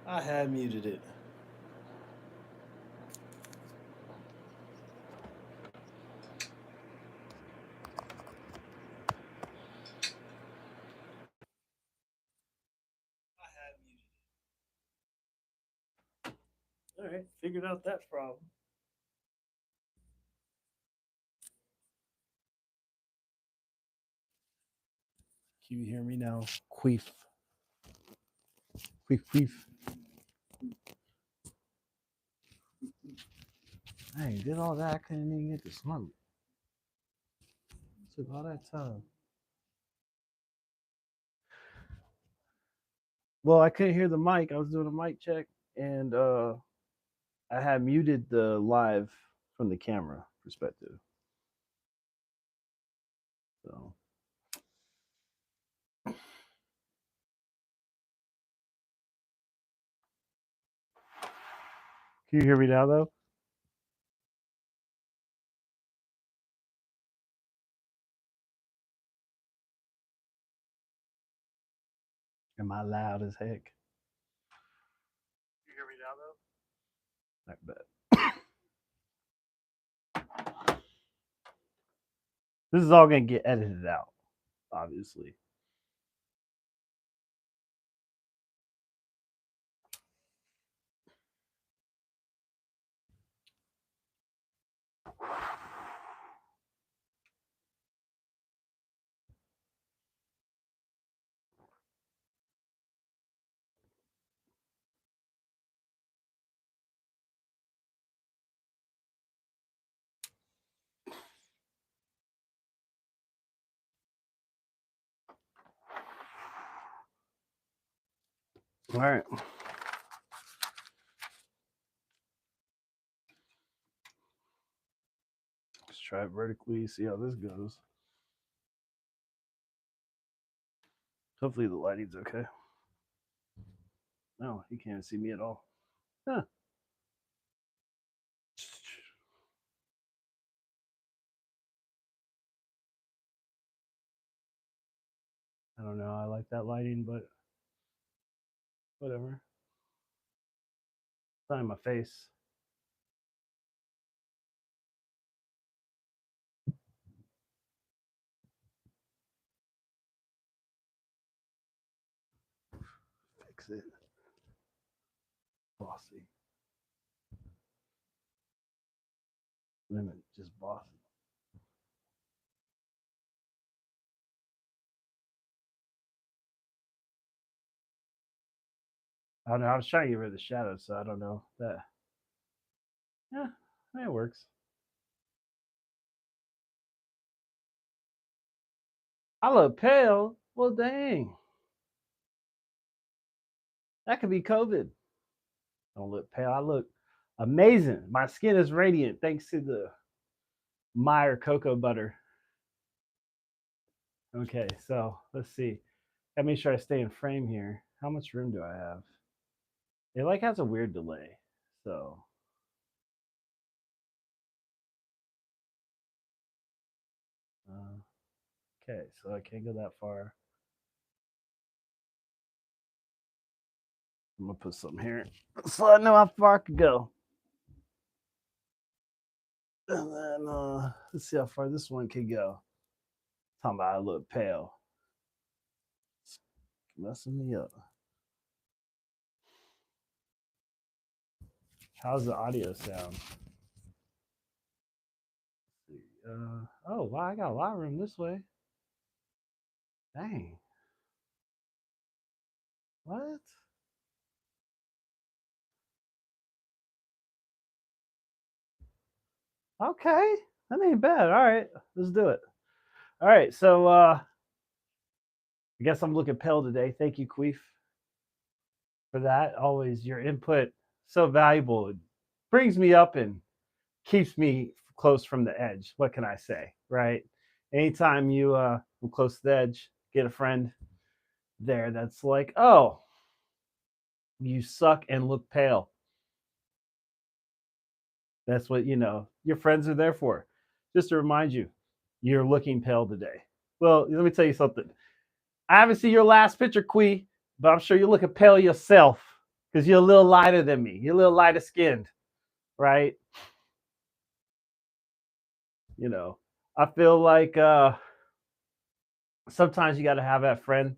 I had muted it. All right, figured out that problem. Can you hear me now? Queef. Queef, queef. Hey, did all that. I couldn't even get to smoke. Took all that time. Well, I couldn't hear the mic. I was doing a mic check, and I had muted the live from the camera perspective. So, can you hear me now, though? Am I loud as heck? Can you hear me now, though? I bet. This is all going to get edited out, obviously. All right. Let's try it vertically, see how this goes. Hopefully the lighting's okay. No, you can't see me at all. Huh. I don't know. I like that lighting, but whatever. It's not in my face. Fix it. Bossy. Limit, just bossy. I don't know. I was trying to get rid of the shadows, so I don't know that. Yeah, it works. I look pale. Well, dang. That could be COVID. I don't look pale. I look amazing. My skin is radiant thanks to the Meyer cocoa butter. Okay, so let's see. Gotta make sure I stay in frame here. How much room do I have? It like has a weird delay. So okay, so I can't go that far. I'm gonna put something here so I know how far I could go. And then let's see how far this one could go. Talking about I look pale. It's messing me up. How's the audio sound? Oh wow, I got a lot of room this way. Dang. What? Okay. That ain't bad. All right. Let's do it. All right. So I guess I'm looking pale today. Thank you, Queef, for that. Always your input so valuable. It brings me up and keeps me close from the edge. What can I say? Right? Anytime you from close to the edge, get a friend there that's like, oh, you suck and look pale. That's what your friends are there for. Just to remind you, you're looking pale today. Well, let me tell you something. I haven't seen your last picture, Quee, but I'm sure you're looking pale yourself. because you're a little lighter than me. You're a little lighter skinned, right? You know, I feel like sometimes you got to have that friend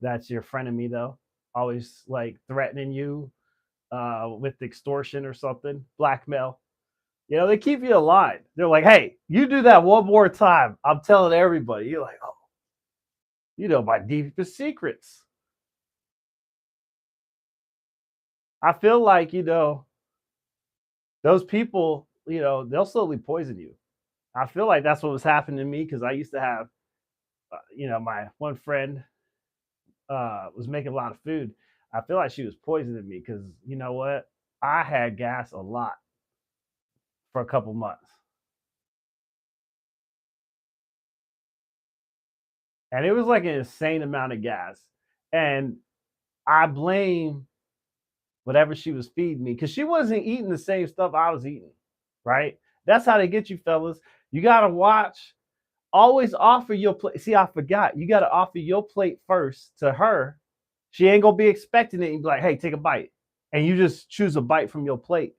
that's your friend of me though, always like threatening you with extortion or something, blackmail. You know, they keep you alive. They're like, hey, you do that one more time, I'm telling everybody. You're like, oh, you know my deepest secrets. I feel like, those people, they'll slowly poison you. I feel like that's what was happening to me because I used to have, my one friend was making a lot of food. I feel like she was poisoning me because you know what? I had gas a lot for a couple months, and it was like an insane amount of gas. And I blame whatever she was feeding me because she wasn't eating the same stuff I was eating. Right? That's how they get you, fellas. You gotta watch. Always offer your plate. See, I forgot. You gotta offer your plate first to her. She ain't gonna be expecting it and be like, "Hey, take a bite," and you just choose a bite from your plate.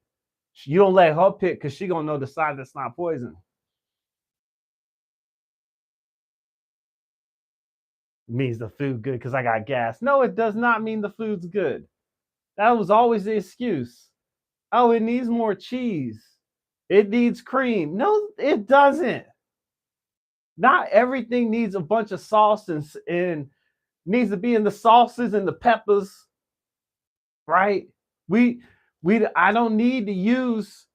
You don't let her pick because she gonna know the side that's not poison. It means the food good because I got gas. No, it does not mean the food's good. That was always the excuse. Oh, it needs more cheese. It needs cream. No, it doesn't. Not everything needs a bunch of sauce and needs to be in the sauces and the peppers, right? We I don't need to use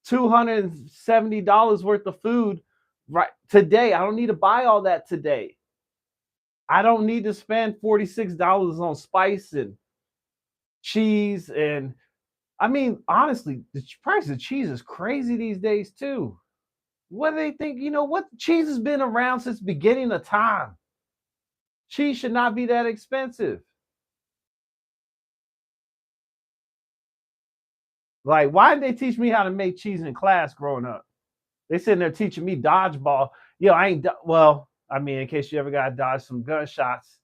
$270 worth of food right today. I don't need to buy all that today. I don't need to spend $46 on spice and cheese. And I mean, honestly, the price of cheese is crazy these days too. What do they think? You know what? Cheese has been around since the beginning of time. Cheese should not be that expensive. Like, why did they teach me how to make cheese in class growing up? They sitting there teaching me dodgeball. I ain't well. I mean, in case you ever got to dodge some gunshots,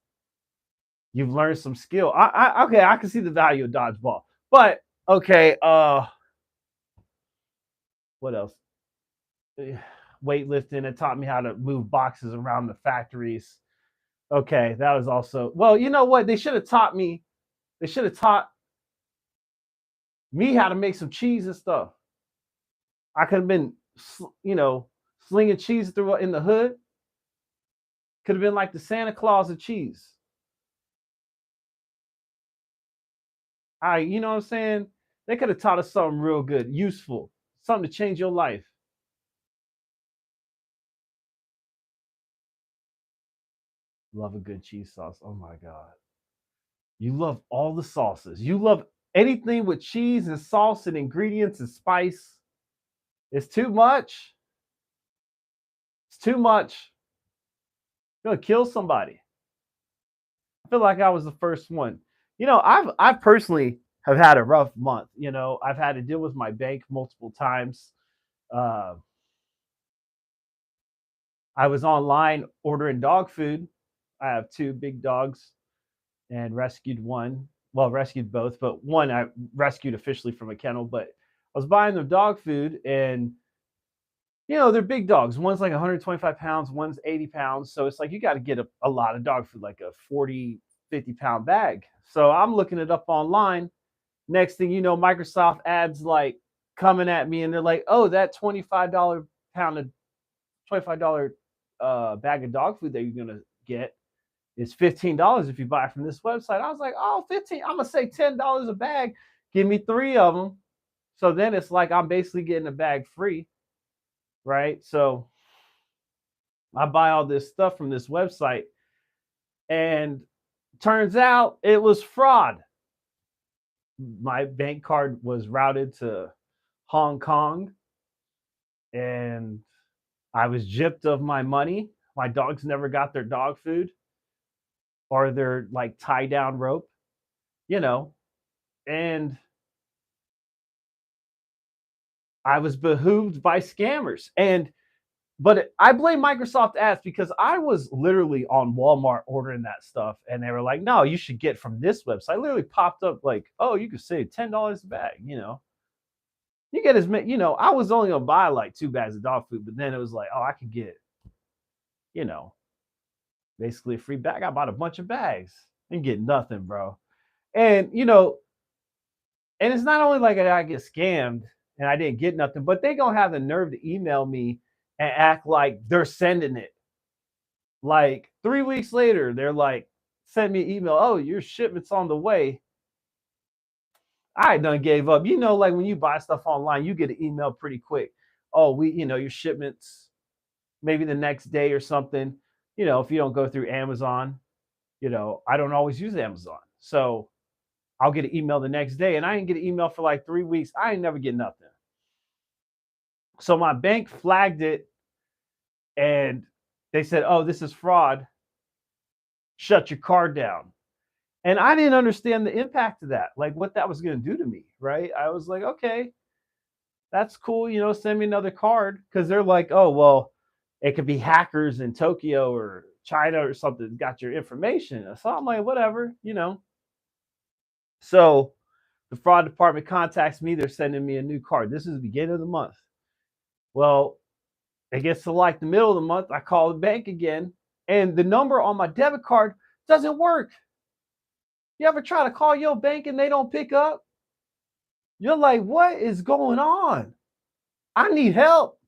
you've learned some skill. Okay, I can see the value of dodgeball. But okay, what else? Weightlifting. It taught me how to move boxes around the factories. Okay, that was also well. You know what? They should have taught me. They should have taught me how to make some cheese and stuff. I could have been, slinging cheese through in the hood. Could have been like the Santa Claus of cheese. You know what I'm saying? They could have taught us something real good, useful, something to change your life. Love a good cheese sauce. Oh my God. You love all the sauces. You love anything with cheese and sauce and ingredients and spice. It's too much. It's too much. You're gonna kill somebody. I feel like I was the first one. I've personally have had a rough month. I've had to deal with my bank multiple times. Uh, I was online ordering dog food. I have two big dogs and rescued one. Well, rescued both, but one I rescued officially from a kennel. But I was buying them dog food, and they're big dogs. One's like 125 pounds, one's 80 pounds. So it's like you got to get a lot of dog food, like a 40, 50-pound bag. So I'm looking it up online. Next thing you know, Microsoft ads like coming at me, and they're like, "Oh, that $25 of $25 bag of dog food that you're gonna get is $15 if you buy it from this website." I was like, "Oh, 15. I'm gonna say $10 a bag. Give me 3 of them." So then it's like I'm basically getting a bag free, right? So I buy all this stuff from this website, and turns out it was fraud. My bank card was routed to Hong Kong, and I was gypped of my money. My dogs never got their dog food or their like tie down rope, you know, and I was behooved by scammers. And But I blame Microsoft ads because I was literally on Walmart ordering that stuff, and they were like, "No, you should get from this website." I literally popped up like, "Oh, you could save $10 a bag." You get as many. I was only gonna buy like 2 bags of dog food, but then it was like, "Oh, I could get, you know, basically a free bag." I bought a bunch of bags and get nothing, bro. And and it's not only like I get scammed and I didn't get nothing, but they gonna have the nerve to email me and act like they're sending it. Like 3 weeks later, they're like, send me an email. Oh, your shipment's on the way. I done gave up. Like when you buy stuff online, you get an email pretty quick. Oh, your shipment's maybe the next day or something. If you don't go through Amazon, I don't always use Amazon. So I'll get an email the next day, and I didn't get an email for like 3 weeks. I ain't never get nothing. So my bank flagged it, and they said, "Oh, this is fraud. Shut your card down." And I didn't understand the impact of that, like what that was going to do to me, right? I was like, okay, that's cool, send me another card, because they're like, oh, well, it could be hackers in Tokyo or China or something got your information. So I'm like, whatever. So the fraud department contacts me. They're sending me a new card. This is the beginning of the month. Well, it gets to like the middle of the month. I call the bank again, and the number on my debit card doesn't work. You ever try to call your bank and they don't pick up? You're like, what is going on? I need help.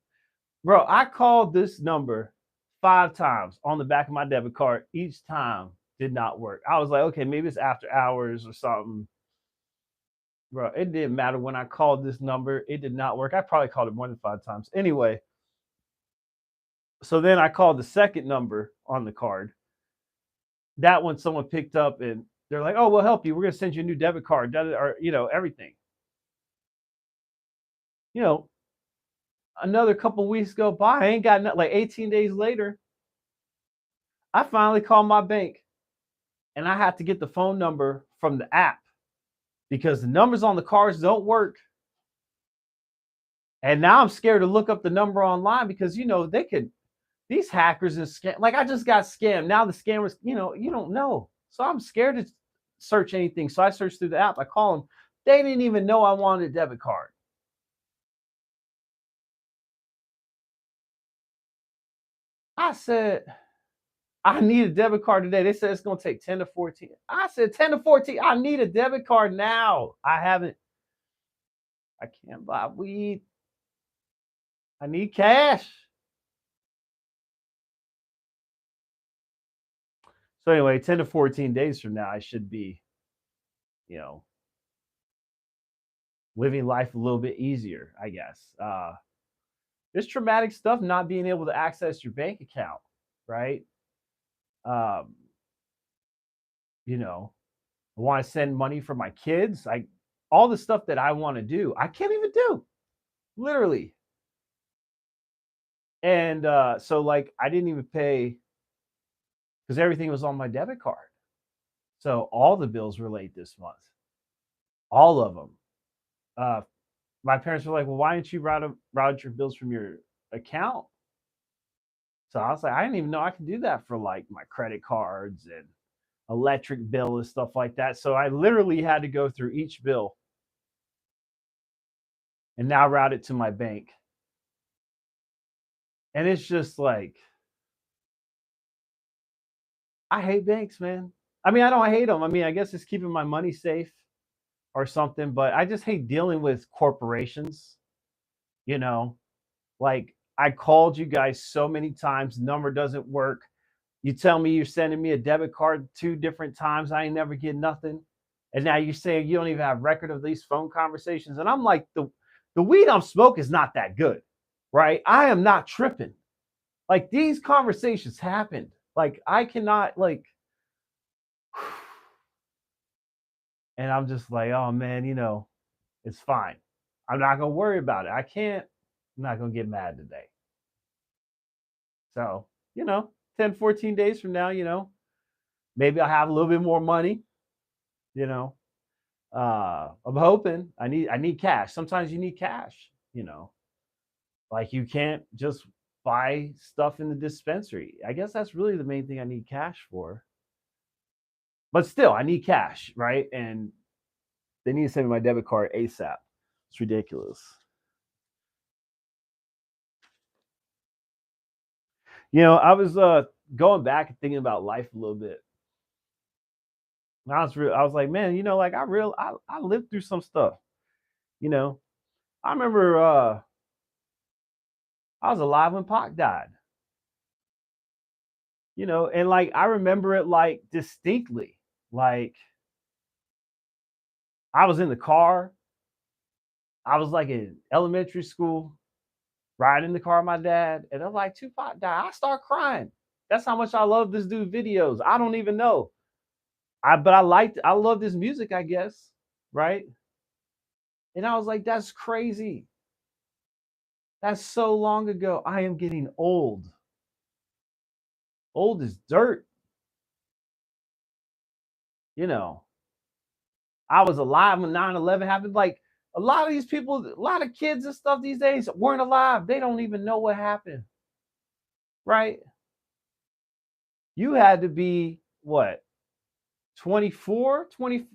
Bro, I called this number 5 times on the back of my debit card. Each time did not work. I was like, okay, maybe it's after hours or something. Bro, it didn't matter when I called this number. It did not work. I probably called it more than 5 times. Anyway, so then I called the second number on the card. That one someone picked up, and they're like, oh, we'll help you. We're going to send you a new debit card, or, everything. Another couple weeks go by. I ain't got nothing. Like 18 days later, I finally called my bank, and I had to get the phone number from the app because the numbers on the cards don't work. And now I'm scared to look up the number online because these hackers and scam. Like I just got scammed. Now the scammers, you don't know. So I'm scared to search anything. So I searched through the app. I call them. They didn't even know I wanted a debit card. I said, I need a debit card today. They said it's going to take 10 to 14. I said 10 to 14. I need a debit card now. I can't buy weed. I need cash. So anyway, 10 to 14 days from now, I should be, living life a little bit easier, I guess. There's traumatic stuff, not being able to access your bank account, right? Um, I want to send money for my kids. All the stuff that I want to do, I can't even do, literally. And so like I didn't even pay because everything was on my debit card. So all the bills were late this month, all of them. My parents were like, "Well, why didn't you route your bills from your account?" So I was like, "I didn't even know I could do that for like my credit cards and electric bill and stuff like that." So I literally had to go through each bill and now route it to my bank. And it's just like, I hate banks, man. I mean, I don't hate them. I mean, I guess it's keeping my money safe or something, but I just hate dealing with corporations, you know. Like I called you guys so many times, number doesn't work. You tell me you're sending me a debit card 2 different times. I ain't never get nothing. And now you're saying you don't even have record of these phone conversations. And I'm like, the weed I'm smoking is not that good, right? I am not tripping. Like these conversations happened. Like I cannot like, and I'm just like, oh man, it's fine. I'm not gonna worry about it. I'm not gonna get mad today. So, 10, 14 days from now, maybe I'll have a little bit more money, you know. I'm hoping I need cash. Sometimes you need cash, like you can't just buy stuff in the dispensary. I guess that's really the main thing I need cash for. But still, I need cash, right? And they need to send me my debit card ASAP. It's ridiculous. I was going back and thinking about life a little bit. And I was like, man, like I lived through some stuff. You know, I remember I was alive when Pac died. And like I remember it like distinctly. Like I was in the car. I was like in elementary school, riding in the car with my dad, and I'm like, Tupac died. I start crying. That's how much I love this dude videos. I don't even know. But I love this music, I guess. Right. And I was like, that's crazy. That's so long ago. I am getting old. Old as dirt. You know, I was alive when 9/11 happened. Like a lot of these people, a lot of kids and stuff these days weren't alive. They don't even know what happened. Right. You had to be what, 24, 20,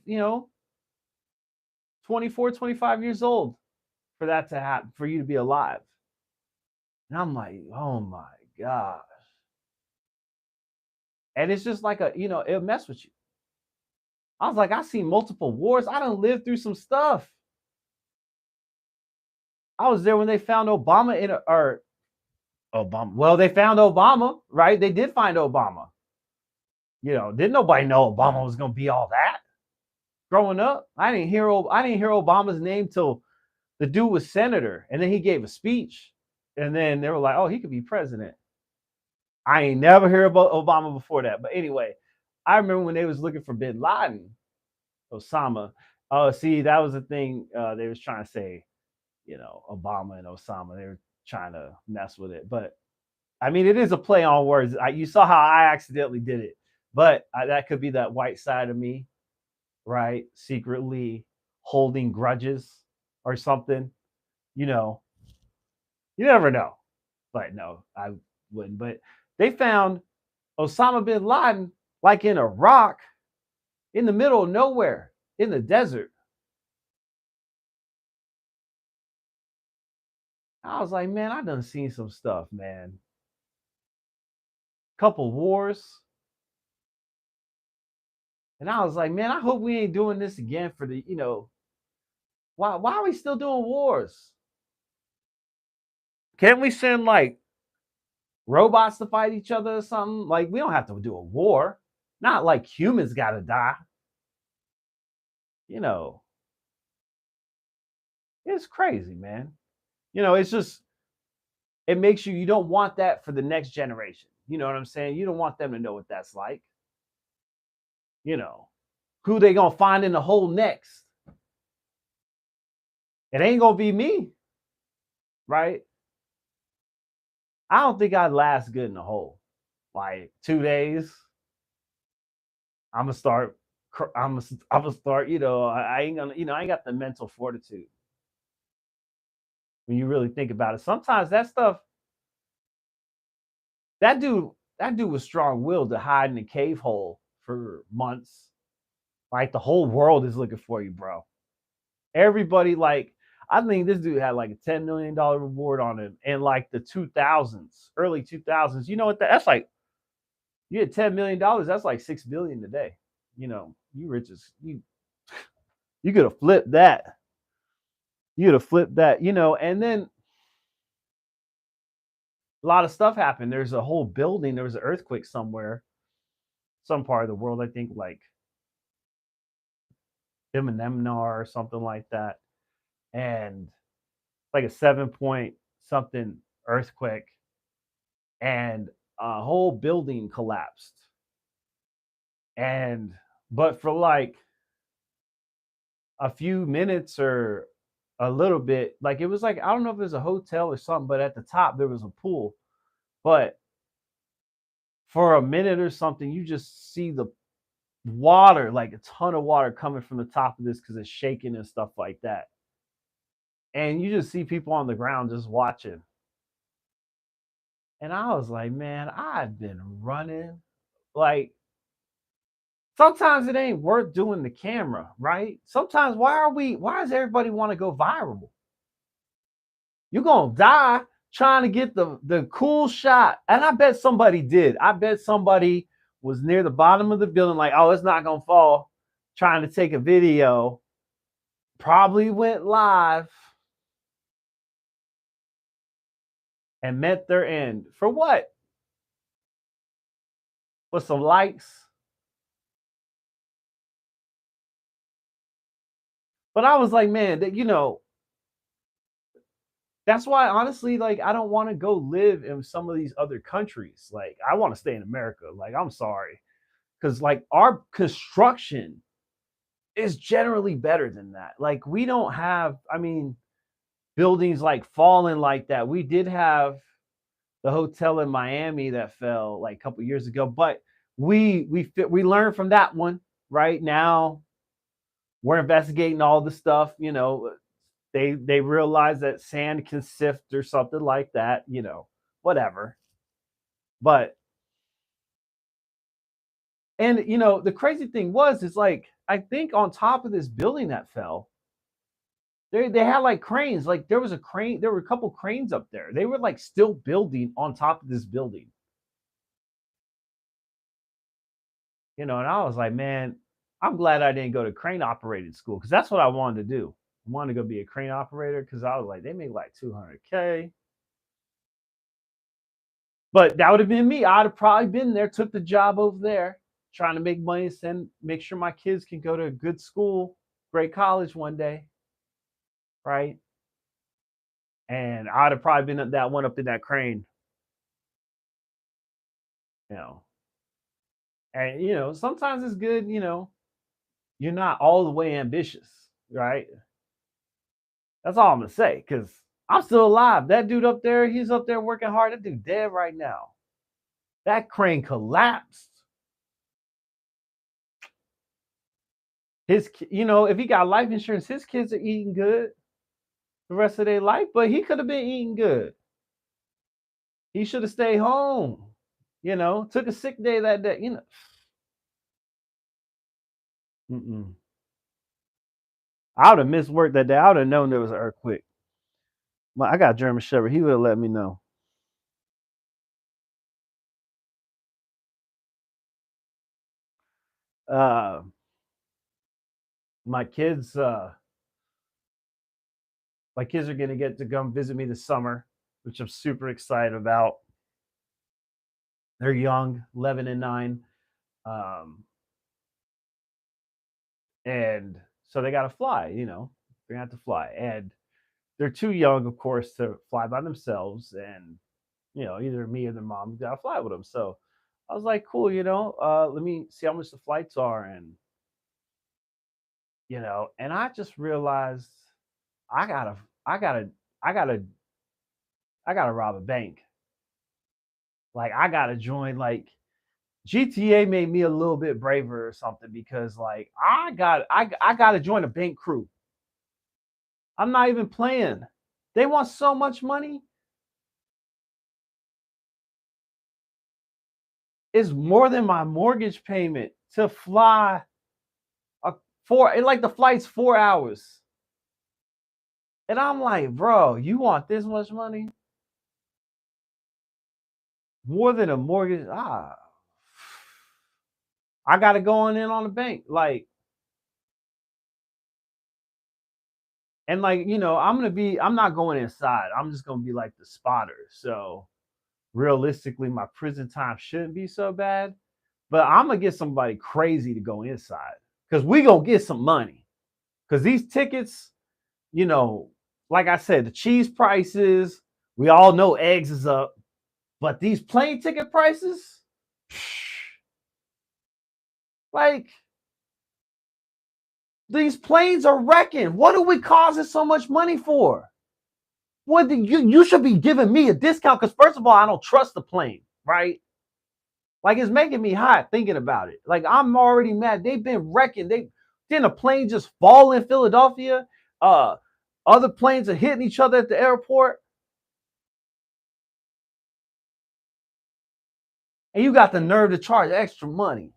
24, 25 years old for that to happen, for you to be alive. And I'm like, oh my gosh. And it's just like it'll mess with you. I was like, I seen multiple wars. I done lived through some stuff. I was there when they found Obama or Obama. Well, they found Obama, right? They did find Obama. Didn't nobody know Obama was gonna be all that. Growing up, I didn't hear Obama's name till the dude was senator, and then he gave a speech, and then they were like, "Oh, he could be president." I ain't never hear about Obama before that. But anyway, I remember when they was looking for Bin Laden, Osama. Oh, see, that was the thing they was trying to say. Obama and Osama. They were trying to mess with it, but I mean, it is a play on words. You saw how I accidentally did it, but that could be that white side of me, right? Secretly holding grudges or something. You know, you never know. But no, I wouldn't. But they found Osama bin Laden like in a rock in the middle of nowhere in the desert. I was like, man, I done seen some stuff, man. Couple wars. And I was like, man, I hope we ain't doing this again for why are we still doing wars? Can't we send like robots to fight each other or something? Like we don't have to do a war. Not like humans gotta die. You know, it's crazy, man. It's just it makes you don't want that for the next generation. You know what I'm saying? You don't want them to know what that's like. You know, who they gonna find in the hole next? It ain't gonna be me, right? I don't think I'd last good in the hole. Like 2 days, I'm gonna start. I'm gonna start. I ain't gonna. I ain't got the mental fortitude. When you really think about it, sometimes that stuff. That dude was strong-willed to hide in a cave hole for months. Like the whole world is looking for you, bro. Everybody like. I think this dude had like a $10 million reward on him in like the 2000s, early 2000s. You know what that's like? You had $10 million. That's like 6 billion today. You rich as you could have flipped that. You'd have flipped that. And then a lot of stuff happened. There's a whole building. There was an earthquake somewhere, some part of the world. I think like Imnemnar or something like that, and like a 7 point something earthquake, and a whole building collapsed. And but for like a few minutes or a little bit, like it was like I don't know if it was a hotel or something, but at the top there was a pool. But for a minute or something, you just see the water, like a ton of water coming from the top of this because it's shaking and stuff like that. And you just see people on the ground just watching. And I was like, man, I've been running. Like, sometimes it ain't worth doing the camera, right? Sometimes why does everybody want to go viral? You're gonna die trying to get the cool shot. And I bet somebody did. I bet somebody was near the bottom of the building, like, oh, it's not gonna fall, trying to take a video, probably went live and met their end. For what? For some likes. But I was like, man, that that's why honestly, like, I don't want to go live in some of these other countries. Like, I want to stay in America. Like, I'm sorry. Because like our construction is generally better than that. Like, we don't have, I mean, buildings like falling like that. We did have the hotel in Miami that fell like a couple years ago, but we learned from that one. Right now, we're investigating all the stuff. They realize that sand can sift or something like that. Whatever. But and the crazy thing was is like I think on top of this building that fell, they had like cranes. Like there was a crane, there were a couple cranes up there. They were like still building on top of this building. And I was like, man, I'm glad I didn't go to crane operated school because that's what I wanted to do. I wanted to go be a crane operator because I was like, they make like 200K. But that would have been me. I'd have probably been there, took the job over there, trying to make money, make sure my kids can go to a good school, great college one day, right? And I'd have probably been that one up in that crane, you know. And sometimes it's good, you're not all the way ambitious, right? That's all I'm gonna say, because I'm still alive. That dude up there, he's up there working hard. That dude dead right now. That crane collapsed. If he got life insurance, his kids are eating good the rest of their life, but he could have been eating good. He should have stayed home, took a sick day that day. Mm-mm. I would have missed work that day. I would have known there was an earthquake. I got a German Shepherd. He would have let me know. Uh, my kids, my kids are gonna get to come visit me this summer, which I'm super excited about. They're young, 11 and 9, um, and so they got to fly. They're gonna have to fly, and they're too young, of course, to fly by themselves. And either me or their mom got to fly with them. So I was like, cool, let me see how much the flights are, and and I just realized I gotta, I gotta, I gotta, I gotta rob a bank. Like I gotta join. Like GTA made me a little bit braver or something because like I gotta join a bank crew. I'm not even playing. They want so much money. It's more than my mortgage payment to fly like the flight's 4 hours. And I'm like, bro, you want this much money? More than a mortgage? I gotta go in on the bank. Like, and like, I'm not going inside. I'm just gonna be like the spotter. So realistically, my prison time shouldn't be so bad. But I'm gonna get somebody crazy to go inside. Because we gonna get some money. Because these tickets, you know, like I said, the cheese prices, we all know eggs is up. But these plane ticket prices, like these planes are wrecking. What are we causing so much money for? What you should be giving me a discount because first of all, I don't trust the plane, right? Like it's making me hot thinking about it. Like I'm already mad. They've been wrecking. Didn't a plane just fall in Philadelphia? Other planes are hitting each other at the airport. And you got the nerve to charge extra money.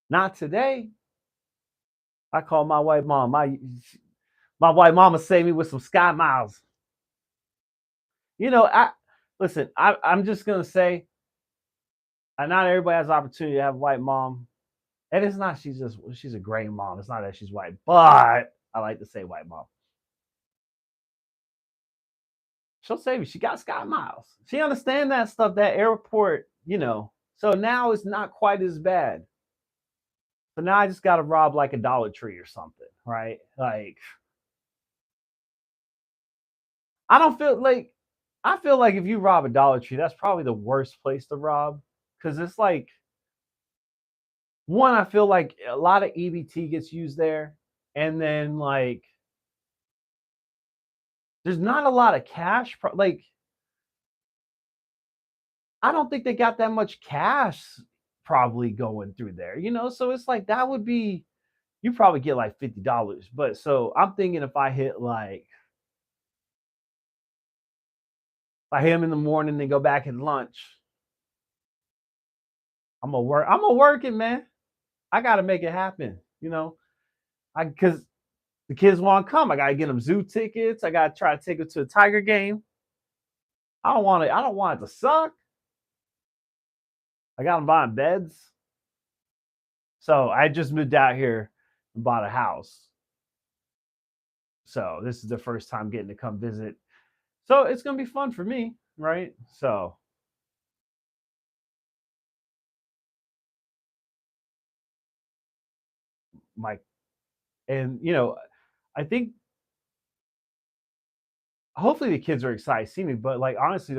Not today. I call my white mom. My white mama saved me with some Sky Miles. I listen. I'm just gonna say, not everybody has the opportunity to have a white mom, and it's not she's a gray mom. It's not that she's white, but I like to say white mom. She'll save you. She got Sky Miles. She understand that stuff. That airport, So now it's not quite as bad. So now I just got to rob like a Dollar Tree or something, right? Like I don't feel like I feel like if you rob a Dollar Tree, that's probably the worst place to rob because it's like one. I feel like a lot of EBT gets used there, and then like there's not a lot of cash. Like I don't think they got that much cash probably going through there, So it's like that would be you probably get like $50. But so I'm thinking if I hit like if I hit him in the morning and go back at lunch, I'm gonna work. I'm gonna work it, man. I gotta make it happen, because the kids want to come. I gotta get them zoo tickets. I gotta try to take them to a Tiger game. I don't want it. I don't want it to suck. I got them buying beds. So I just moved out here and bought a house. So this is the first time getting to come visit. So it's gonna be fun for me, right? So my and I think hopefully the kids are excited to see me, but like honestly,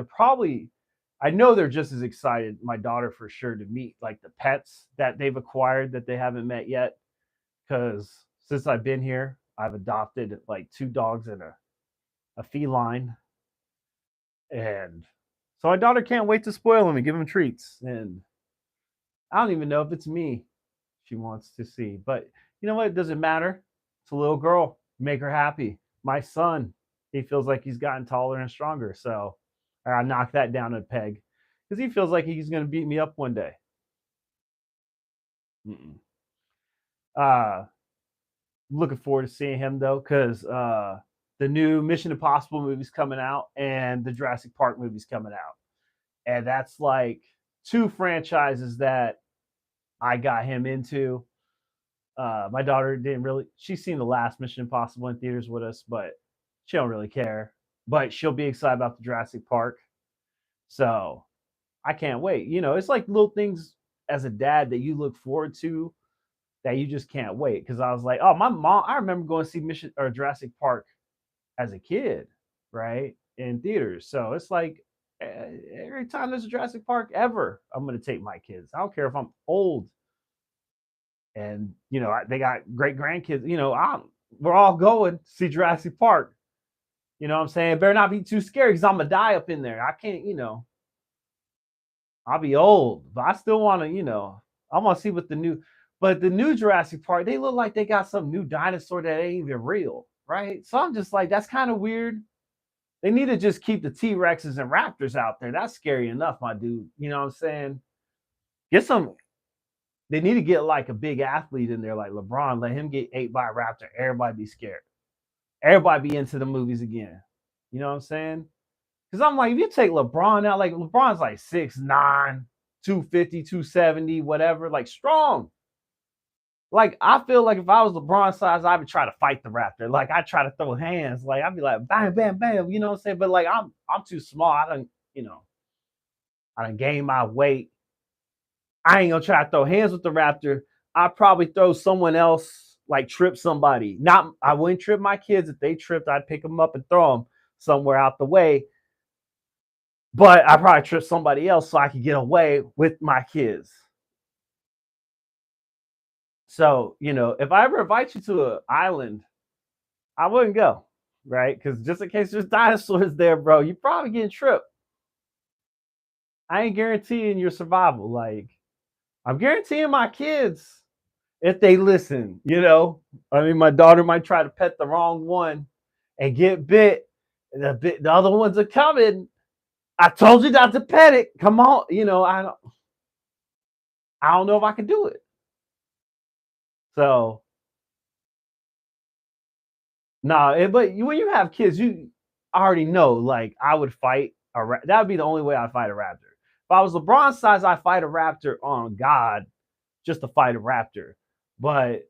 I know they're just as excited, my daughter for sure, to meet like the pets that they've acquired that they haven't met yet. Because since I've been here, I've adopted like 2 dogs and a feline. And so my daughter can't wait to spoil them and give them treats. And I don't even know if it's me she wants to see. But you know what? It doesn't matter. It's a little girl. Make her happy. My son, he feels like he's gotten taller and stronger. So I knock that down a peg because he feels like he's going to beat me up one day. Mm-mm. Uh, Looking forward to seeing him though, because the new Mission Impossible movie's coming out and the Jurassic Park movie's coming out, and that's like 2 franchises that I got him into. My daughter didn't really. She's seen the last Mission Impossible in theaters with us, but she don't really care. But she'll be excited about the Jurassic Park, so I can't wait. It's like little things as a dad that you look forward to that you just can't wait. Because I was like, oh, my mom. I remember going to see Mission or Jurassic Park as a kid, right, in theaters. So it's like every time there's a Jurassic Park ever, I'm gonna take my kids. I don't care if I'm old and they got great grandkids. We're all going to see Jurassic Park. You know what I'm saying? Better not be too scary because I'm gonna die up in there. I can't. I'll be old, but I still want to. I want to see what the new. But the new Jurassic Park, they look like they got some new dinosaur that ain't even real, right? So I'm just like, that's kind of weird. They need to just keep the T-Rexes and Raptors out there. That's scary enough, my dude. You know what I'm saying? Get some. They need to get like a big athlete in there, like LeBron. Let him get ate by a raptor. Everybody be scared. Everybody be into the movies again. You know what I'm saying? Because I'm like, if you take LeBron out, like LeBron's like 6'9", 250, 270, whatever, like strong. Like I feel like if I was LeBron size, I would try to fight the raptor. Like I try to throw hands. Like I'd be like bam, bam, bam. You know what I'm saying? But like I'm too small. I done gained my weight. I ain't gonna try to throw hands with the raptor. I'd probably throw someone else, like trip somebody. Not I wouldn't trip my kids. If they tripped, I'd pick them up and throw them somewhere out the way. But I probably trip somebody else so I could get away with my kids. So, if I ever invite you to an island, I wouldn't go, right? Because just in case there's dinosaurs there, bro, you're probably getting tripped. I ain't guaranteeing your survival. Like, I'm guaranteeing my kids if they listen, I mean, my daughter might try to pet the wrong one and get bit. And the other ones are coming. I told you not to pet it. Come on, I don't know if I can do it. So no, but when you have kids, you already know. Like I would fight that would be the only way I'd fight a raptor. If I was LeBron size, I'd fight a raptor on God just to fight a raptor. But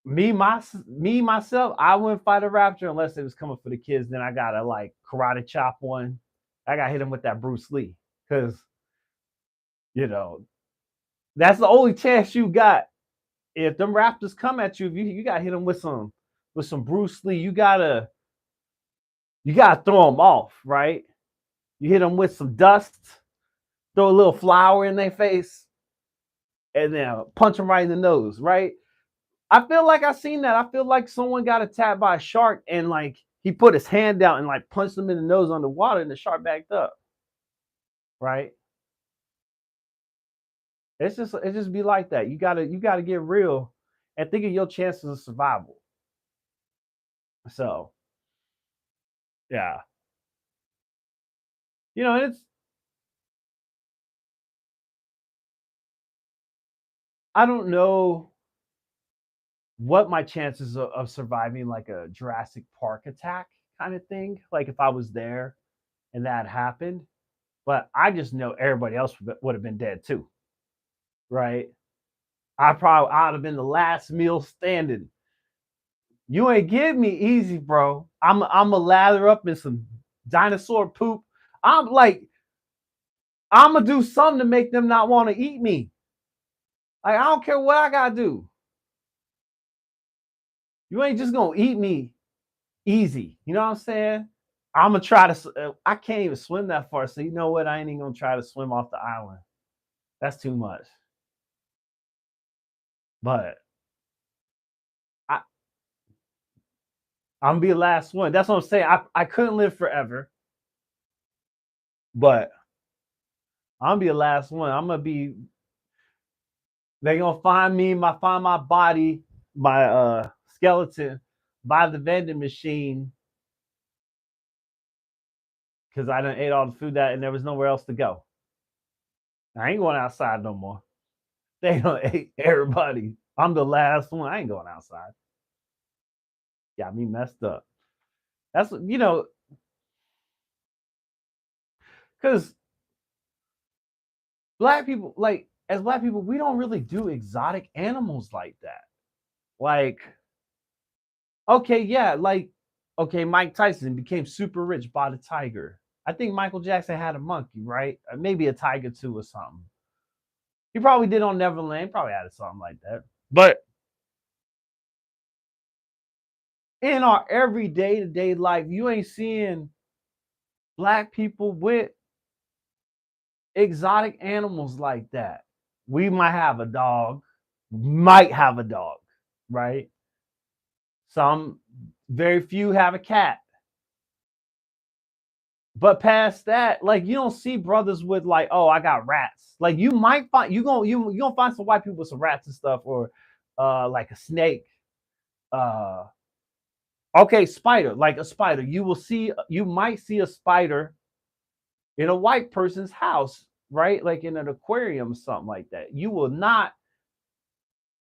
me myself, I wouldn't fight a raptor unless it was coming for the kids. Then I gotta like karate chop one. I gotta hit him with that Bruce Lee because you know that's the only chance you got. If them raptors come at you, you gotta hit them with some Bruce Lee. You gotta throw them off, right? You hit them with some dust, throw a little flour in their face, and then punch them right in the nose, right? I feel like I seen that. I feel like someone got attacked by a shark and like he put his hand out and like punched him in the nose underwater and the shark backed up. Right? It just be like that. You gotta get real and think of your chances of survival. So yeah. It's I don't know what my chances of surviving like a Jurassic Park attack kind of thing. Like if I was there and that happened, but I just know everybody else would have been dead too, right? I'd have been the last meal standing. You ain't give me easy, bro. I'm a lather up in some dinosaur poop. I'm like, I'm gonna do something to make them not want to eat me. Like I don't care what I gotta do. You ain't just gonna eat me easy. You know what I'm saying? I'm gonna try to. I can't even swim that far, so you know what? I ain't even gonna try to swim off the island. That's too much. But I, I'm gonna be the last one. That's what I'm saying. I couldn't live forever, but I'm gonna be the last one. I'm gonna be. They gonna find my body, my skeleton, by the vending machine because I done ate all the food that and there was nowhere else to go. I ain't going outside no more. They done ate everybody. I'm the last one. I ain't going outside. Got me messed up. That's because black people, like as black people, we don't really do exotic animals like that. Like, okay, yeah, like okay, Mike Tyson became super rich by the tiger. I think Michael Jackson had a monkey, right? Maybe a tiger too or something. He probably did on Neverland. Probably had something like that. But in our everyday to day life, you ain't seeing black people with exotic animals like that. We might have a dog, right? Some, very few have a cat. But past that, like you don't see brothers with like, oh, I got rats. Like you might find you gonna find some white people with some rats and stuff, or like a snake. Uh okay, spider, like a spider. You might see a spider in a white person's house, right? Like in an aquarium, something like that. You will not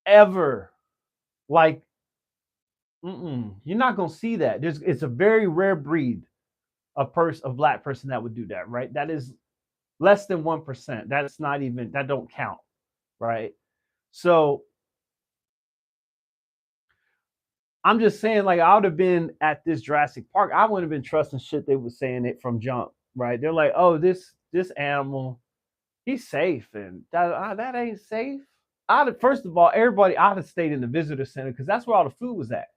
ever like you're not gonna see that. It's a very rare breed of black person that would do that, right? That is less than 1%. That's not even that don't count, right? So I'm just saying, like, I would have been at this Jurassic Park. I wouldn't have been trusting shit they were saying it from jump, right? They're like, oh, this animal, he's safe, and that ain't safe. I'd have, first of all, everybody I'd have stayed in the visitor center because that's where all the food was at,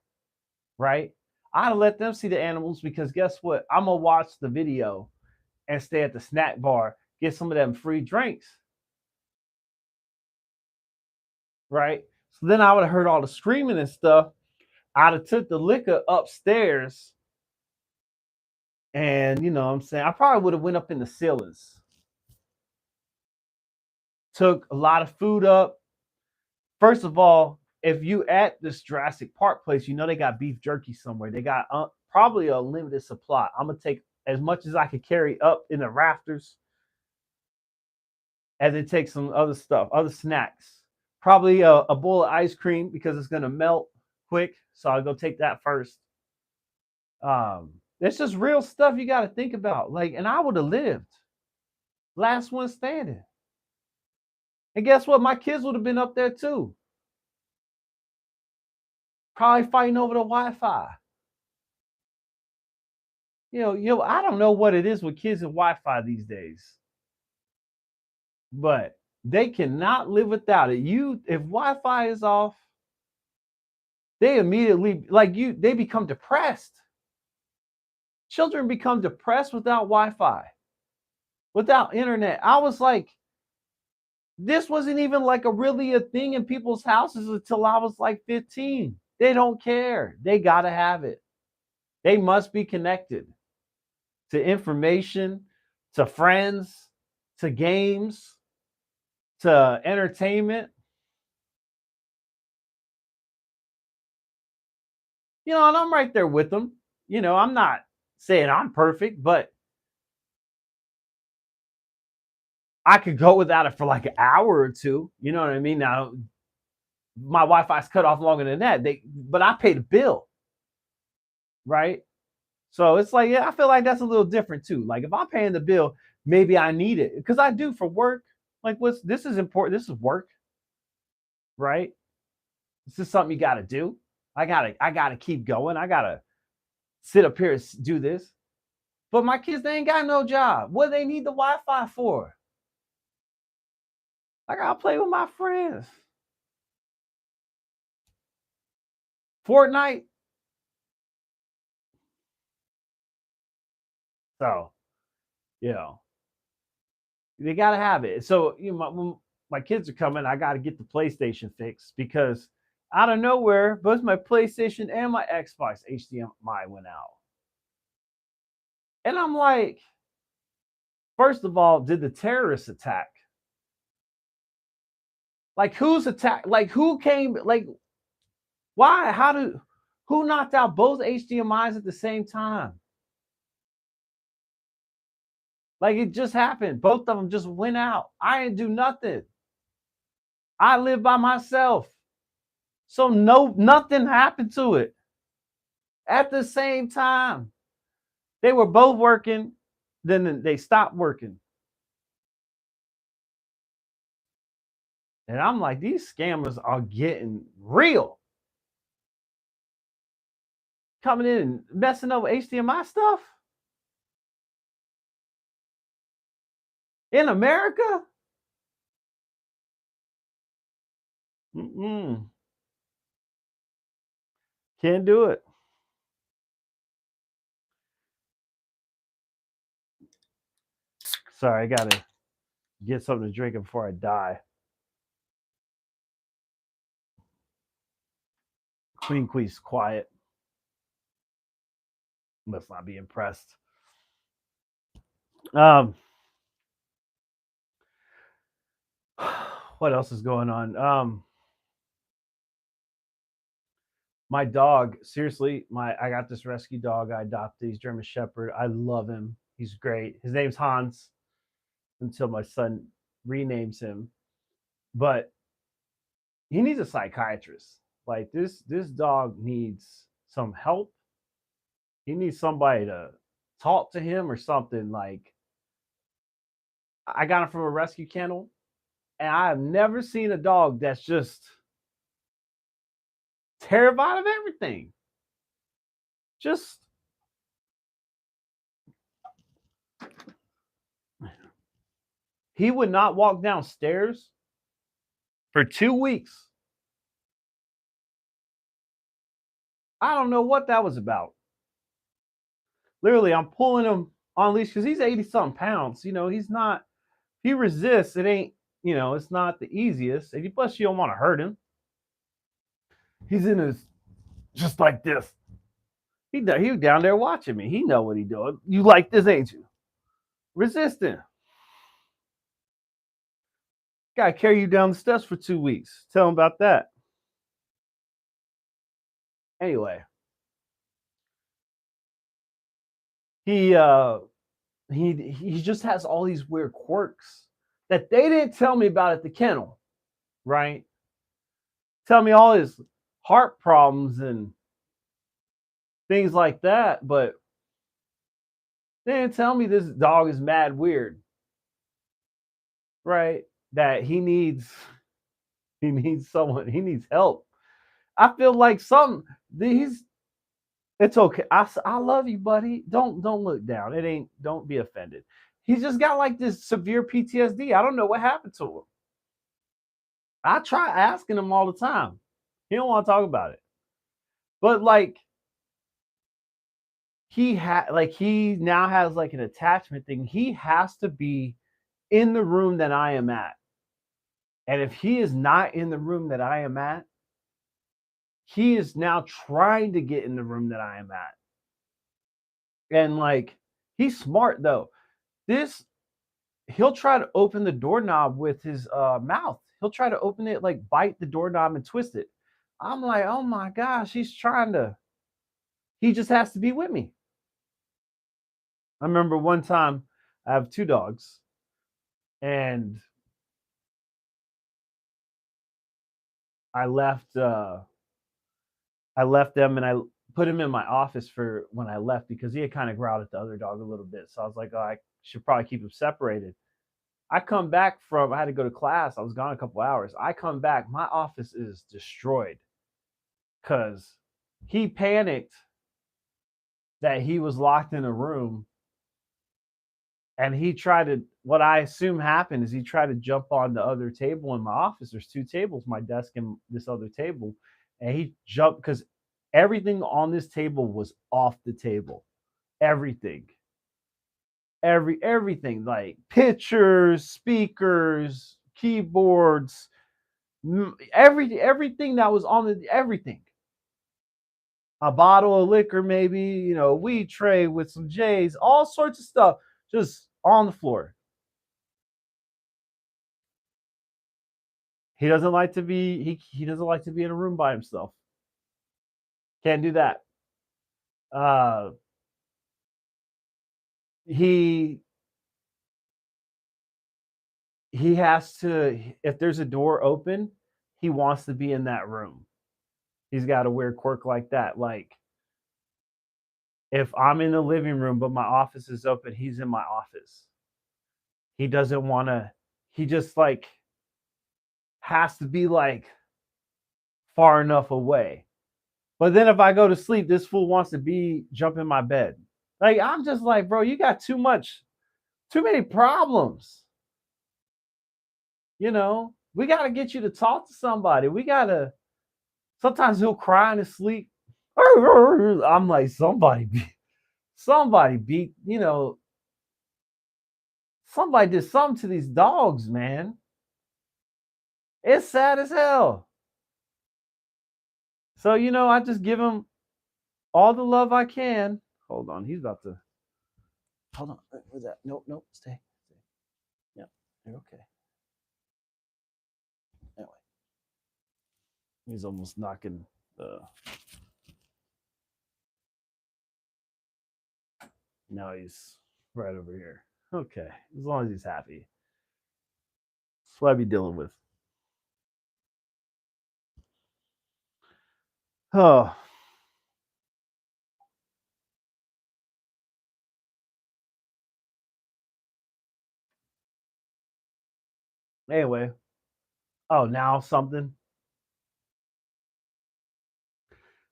right? I'd have let them see the animals because guess what? I'm gonna watch the video and stay at the snack bar, get some of them free drinks, right? So then I would have heard all the screaming and stuff. I'd have took the liquor upstairs, and you know what I'm saying, I probably would have went up in the ceilings, took a lot of food up. First of all, if you at this Jurassic Park place, you know they got beef jerky somewhere. They got probably a limited supply. I'm gonna take as much as I could carry up in the rafters, and then take some other stuff, other snacks. Probably a bowl of ice cream because it's gonna melt quick. So I'll go take that first. It's just real stuff you got to think about. Like, and I would have lived, last one standing. And guess what? My kids would have been up there too. Probably fighting over the Wi-Fi. I don't know what it is with kids and Wi-Fi these days, but they cannot live without it. If Wi-Fi is off, they immediately they become depressed. Children become depressed without Wi-Fi, without internet. I was like, this wasn't even like really a thing in people's houses until I was like 15. They don't care. They got to have it. They must be connected to information, to friends, to games, to entertainment. And I'm right there with them. I'm not saying I'm perfect, but I could go without it for like an hour or two. You know what I mean? Now, my Wi-Fi's cut off longer than that. But I pay the bill, right? So it's like, yeah, I feel like that's a little different too. Like if I'm paying the bill, maybe I need it because I do for work. Like, this is important. This is work, right? This is something you got to do. I gotta keep going. I gotta sit up here and do this. But my kids, they ain't got no job. What do they need the Wi-Fi for? I gotta play with my friends. Fortnite. So, they gotta have it. So, when my kids are coming, I gotta get the PlayStation fixed because out of nowhere, both my PlayStation and my Xbox HDMI went out. And I'm like, first of all, did the terrorists attack? Like, who's attacked? Like, who came? Like, why? Who knocked out both HDMIs at the same time? Like, it just happened. Both of them just went out. I didn't do nothing. I live by myself. So nothing happened to it. At the same time, they were both working, then they stopped working. And I'm like, these scammers are getting real. Coming in and messing up HDMI stuff in America. Can't do it. Sorry, I gotta get something to drink before I die. Queen's quiet. Must not be impressed. What else is going on? My dog, seriously, I got this rescue dog I adopted. He's German Shepherd. I love him. He's great. His name's Hans until my son renames him. But he needs a psychiatrist. Like this dog needs some help. He needs somebody to talk to him or something. Like, I got him from a rescue kennel, and I have never seen a dog that's just terrified of everything. Just he would not walk downstairs for 2 weeks. I don't know what that was about. Literally, I'm pulling him on leash because he's 80 something pounds. He's not, he resists. It ain't, it's not the easiest. And plus, you don't want to hurt him. He's in his, just like this. He was down there watching me. He know what he doing. You like this, ain't you? Resisting. Gotta carry you down the steps for 2 weeks. Tell him about that. Anyway, he he just has all these weird quirks that they didn't tell me about at the kennel, right? Tell me all his heart problems and things like that, but they didn't tell me this dog is mad weird, right? That he needs someone, he needs help. I feel like these it's okay. I love you, buddy. Don't look down. It ain't. Don't be offended. He's just got like this severe PTSD. I don't know what happened to him. I try asking him all the time. He don't want to talk about it. But like he now has like an attachment thing. He has to be in the room that I am at. And if he is not in the room that I am at, he is now trying to get in the room that I am at. And like he's smart though. This He'll try to open the doorknob with his mouth. He'll try to open it, like bite the doorknob and twist it. I'm like, oh my gosh, he just has to be with me. I remember one time I have two dogs and I left them and I put him in my office for when I left because he had kind of growled at the other dog a little bit. So I was like, oh, I should probably keep them separated. I had to go to class. I was gone a couple hours. I come back, my office is destroyed because he panicked that he was locked in a room and he tried to, what I assume happened is he tried to jump on the other table in my office. There's two tables, my desk and this other table. And he jumped because everything on this table was off the table. Everything. Everything like pictures, speakers, keyboards, everything that was on everything. A bottle of liquor, maybe, a weed tray with some J's, all sorts of stuff just on the floor. He doesn't like to be he doesn't like to be in a room by himself. Can't do that. He has to, if there's a door open, he wants to be in that room. He's got a weird quirk like that. Like if I'm in the living room but my office is open, he's in my office. He doesn't want to, he just like has to be like far enough away. But then if I go to sleep, this fool wants to jump in my bed. Like I'm just like, bro, you got too many problems. We got to get you to talk to somebody. Sometimes he'll cry in his sleep. I'm like, somebody beat, somebody did something to these dogs, man. It's sad as hell. So, I just give him all the love I can. Hold on, he's about to. Hold on, where's that? Nope, stay. Yeah, you're okay. Anyway, he's almost knocking the. Now he's right over here. Okay, as long as he's happy. That's what I be dealing with. Oh. Anyway. Oh, now something.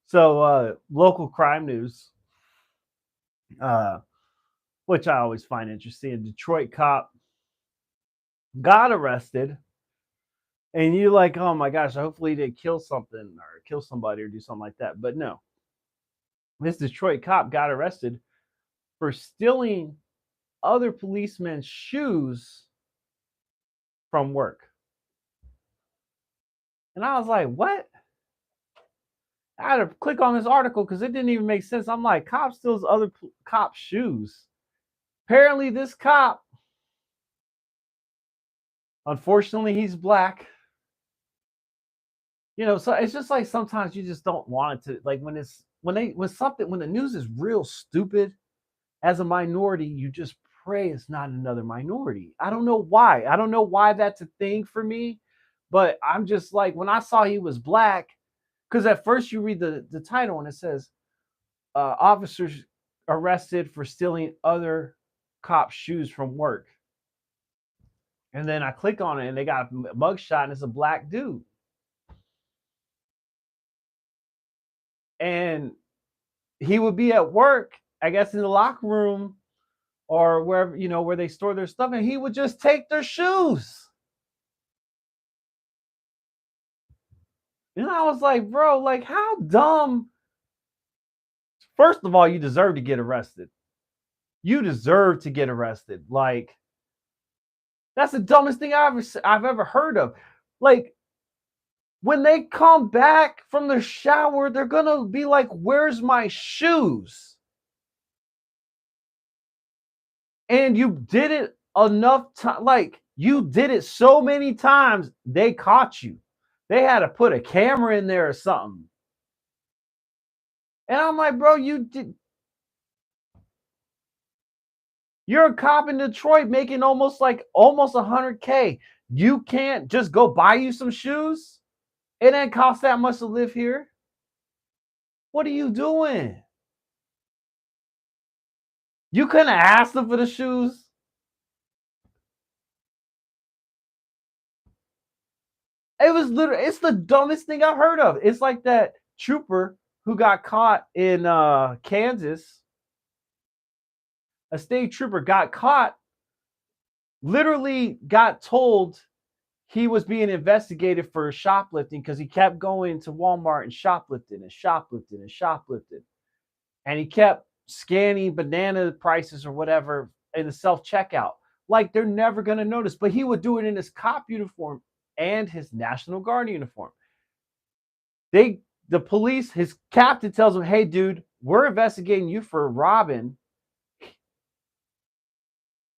So, local crime news, which I always find interesting. A Detroit cop got arrested, and you're like, oh my gosh, hopefully he didn't kill something or kill somebody or do something like that. But no, this Detroit cop got arrested for stealing other policemen's shoes from work. And I was like, what? I had to click on this article because it didn't even make sense. I'm like, cop steals other cops' shoes. Apparently, this cop, unfortunately, he's black. So it's just like sometimes you just don't want it to, like when the news is real stupid as a minority, you just pray it's not another minority. I don't know why. I don't know why that's a thing for me, but I'm just like, when I saw he was black, because at first you read the title and it says, officers arrested for stealing other cops' shoes from work. And then I click on it and they got a mugshot and it's a black dude. And he would be at work, I guess in the locker room or wherever, where they store their stuff, and he would just take their shoes. And I was like, bro, like, how dumb. First of all, you deserve to get arrested. You deserve to get arrested. Like, that's the dumbest thing I've ever heard of. Like, when they come back from the shower, they're gonna be like, where's my shoes? And you did it enough time, like, you did it so many times, they caught you. They had to put a camera in there or something. And I'm like, bro, you're a cop in Detroit making almost 100K. You can't just go buy you some shoes? It ain't cost that much to live here. What are you doing? You couldn't have asked them for the shoes. It's the dumbest thing I've heard of. It's like that trooper who got caught in Kansas. A state trooper got caught, literally got told he was being investigated for shoplifting because he kept going to Walmart and shoplifting and shoplifting and shoplifting. And he kept scanning banana prices or whatever in the self-checkout. Like, they're never going to notice. But he would do it in his cop uniform and his National Guard uniform. The police, his captain tells him, hey, dude, we're investigating you for robbing.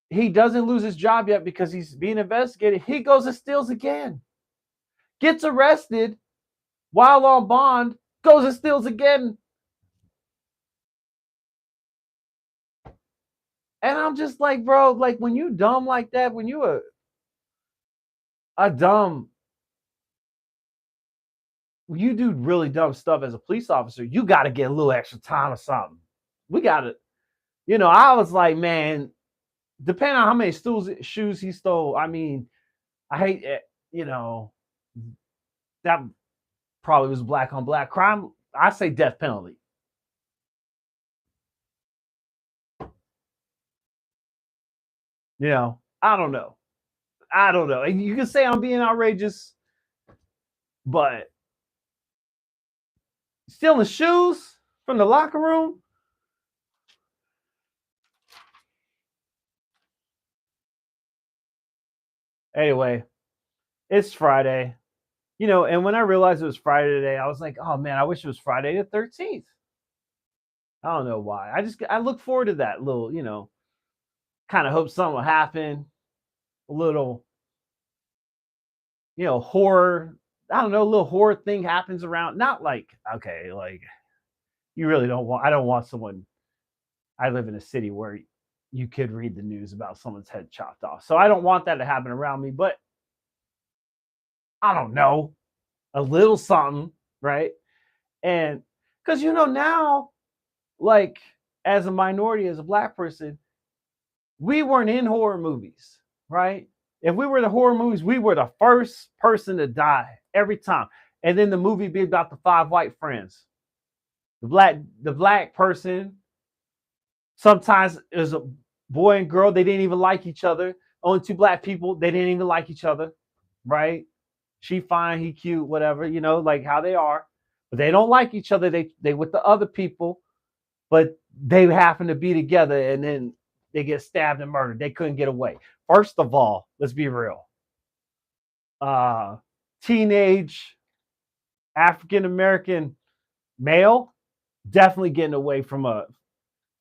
He doesn't lose his job yet because he's being investigated. He goes and steals again. Gets arrested while on bond, goes and steals again. And I'm just like, bro, like, when you dumb like that, when you you do really dumb stuff as a police officer, you got to get a little extra time or something. We got to, I was like, man, depending on how many shoes he stole, I mean, I hate it, that probably was black on black crime. I say death penalty. I don't know. You can say I'm being outrageous, but stealing shoes from the locker room? Anyway, it's Friday. And when I realized it was Friday today, I was like, oh man, I wish it was Friday the 13th. I don't know why. I look forward to that little, kind of hope something will happen. A little, horror. I don't know, a little horror thing happens around. Not like, okay, like, you really I don't want someone. I live in a city where you could read the news about someone's head chopped off. So I don't want that to happen around me, but I don't know, a little something, right? And because, now, like, as a minority, as a black person, we weren't in horror movies, right? If we were the horror movies, we were the first person to die every time. And then the movie be about the 5 white friends. The black person, sometimes it was a boy and girl, they didn't even like each other. Only 2 black people, they didn't even like each other, right? She fine, he cute, whatever, like how they are. But they don't like each other. They with the other people, but they happen to be together, and then they get stabbed and murdered. They couldn't get away. First of all, let's be real. Teenage African-American male, definitely getting away from a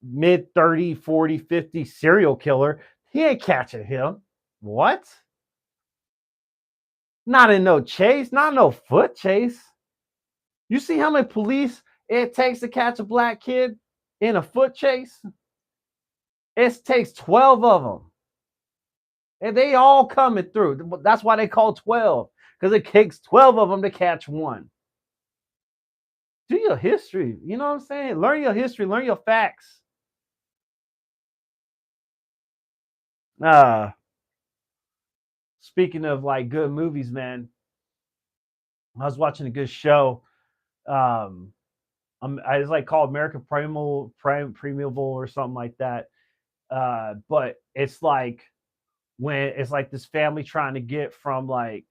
mid 30, 40, 50 serial killer. He ain't catching him. What? Not in no chase, not no foot chase. You see how many police it takes to catch a black kid in a foot chase? It takes 12 of them. And they all coming through. That's why they call 12, because it takes 12 of them to catch one. Do your history. You know what I'm saying? Learn your history, learn your facts. Uh, Speaking of like good movies, man, I was watching a good show. Um, it's like called American Primeval or something like that. But it's like when it's like this family trying to get from like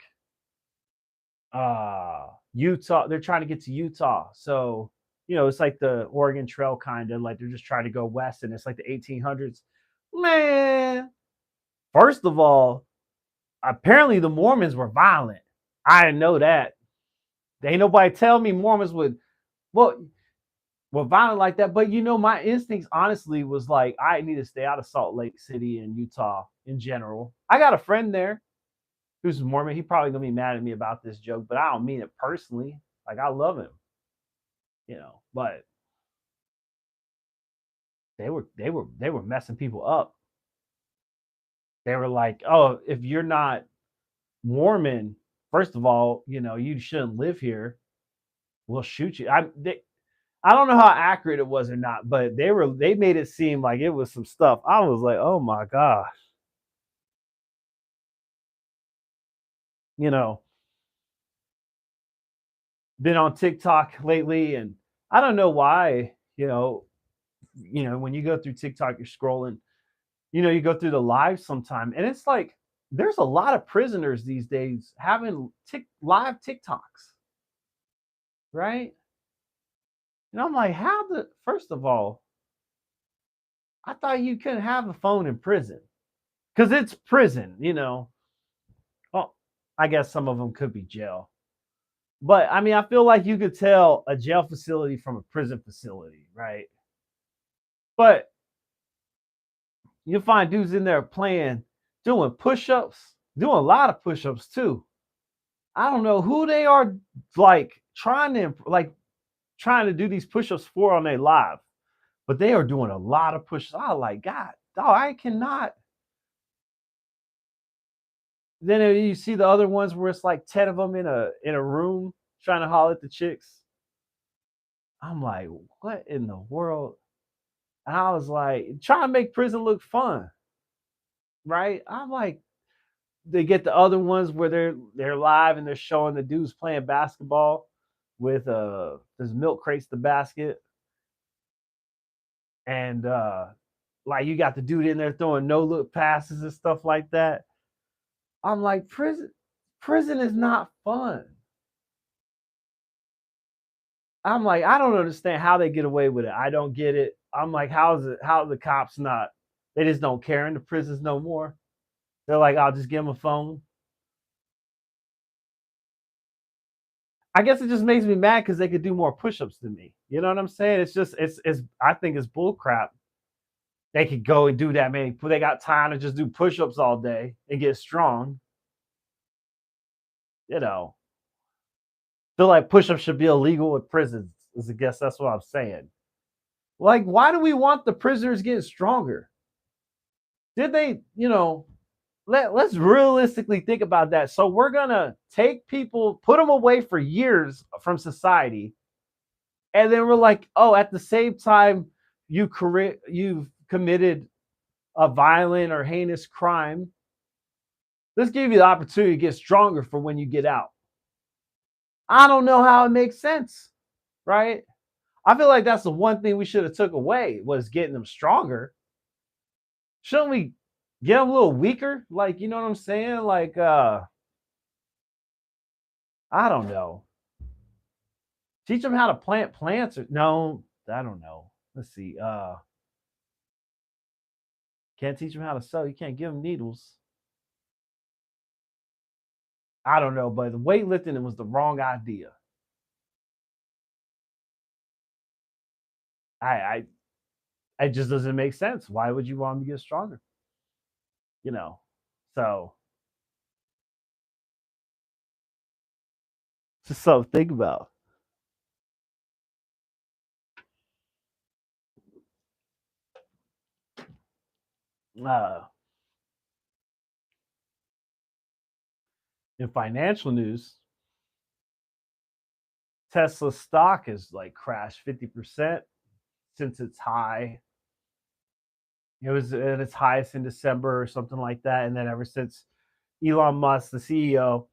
Utah. They're trying to get to Utah. So, it's like the Oregon Trail kind of like they're just trying to go west and it's like the 1800s. Man, first of all, apparently the Mormons were violent. I didn't know that. There ain't nobody tell me Mormons well were violent like that. But my instincts honestly was like I need to stay out of Salt Lake City and Utah in general. I got a friend there who's Mormon. He probably gonna be mad at me about this joke, but I don't mean it personally. Like I love him, but they were messing people up. They were like, oh, if you're not Mormon, first of all, you shouldn't live here. We'll shoot you. I don't know how accurate it was or not, but they made it seem like it was some stuff. I was like, oh my gosh. You know, been on TikTok lately and I don't know why, when you go through TikTok, you're scrolling, you go through the live sometime and it's like there's a lot of prisoners these days having live TikToks, right? And I'm like, first of all, I thought you couldn't have a phone in prison because it's prison. Well, I guess some of them could be jail. But I mean, I feel like you could tell a jail facility from a prison facility, right? But you find dudes in there playing, doing push ups, doing a lot of push ups too. I don't know who they are like trying to do these push ups for on their live, but they are doing a lot of push ups. I like, God, dog, I cannot. Then you see the other ones where it's like 10 of them in a room trying to holler at the chicks. I'm like, what in the world? And I was like, trying to make prison look fun, right? I'm like, they get the other ones where they're live and they're showing the dudes playing basketball with there's milk crates the basket. And like you got the dude in there throwing no look passes and stuff like that. I'm like, prison is not fun. I'm like, I don't understand how they get away with it. I don't get it. I'm like, how are the cops not? They just don't care in the prisons no more. They're like, I'll just give them a phone. I guess it just makes me mad because they could do more push-ups than me. You know what I'm saying? It's just it's I think it's bull crap. They could go and do that many. They got time to just do push-ups all day and get strong. You know, feel like push-ups should be illegal with prisons. I guess that's what I'm saying. Like, why do we want the prisoners getting stronger? Did they, let's realistically think about that. So we're gonna take people, put them away for years from society, and then we're like, oh, at the same time, you've committed a violent or heinous crime. Let's give you the opportunity to get stronger for when you get out. I don't know how it makes sense, right? I feel like that's the one thing we should have took away was getting them stronger. Shouldn't we get them a little weaker? Like, you know what I'm saying? Like, I don't know. Teach them how to plant plants or no, I don't know. Let's see. Can't teach them how to sew. You can't give them needles. I don't know, but the weightlifting was the wrong idea. I it just doesn't make sense. Why would you want them to get stronger? You know. So just something to think about. Uh, in financial news, Tesla stock has like crashed 50% since its high. It was at its highest in December or something like that. And then ever since Elon Musk, the CEO,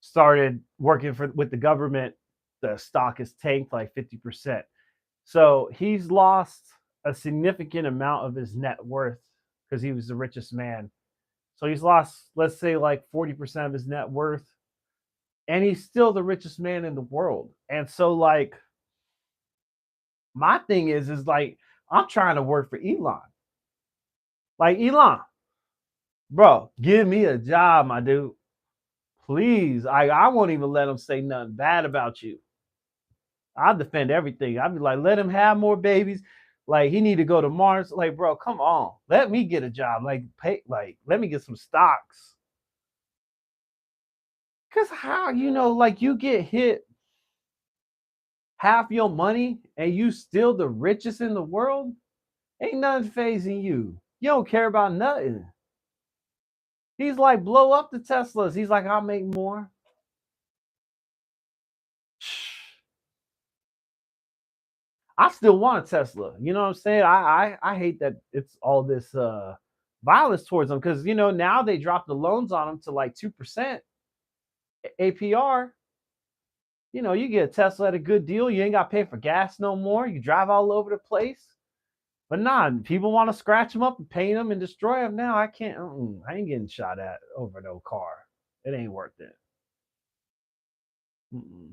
started working with the government, the stock has tanked like 50%. So he's lost a significant amount of his net worth because he was the richest man. So he's lost, let's say, like 40% of his net worth, and he's still the richest man in the world. And so, like, my thing is like, I'm trying to work for Elon. Like, Elon, bro, give me a job, my dude. Please. I won't even let him say nothing bad about you. I'll defend everything. I'll be like, let him have more babies. Like, he need to go to Mars. Like, bro, come on. Let me get a job. Like, pay, like, let me get some stocks. Cause how, like, you get hit half your money and you still the richest in the world? Ain't nothing phasing you. You don't care about nothing. He's like, blow up the Teslas. He's like, I'll make more. I still want a Tesla. You know what I'm saying? I hate that it's all this violence towards them because now they drop the loans on them to like 2% APR. You get a Tesla at a good deal. You ain't got to pay for gas no more. You drive all over the place. But nah, people want to scratch them up and paint them and destroy them. Now I can't. I ain't getting shot at over no car. It ain't worth it. Mm-mm.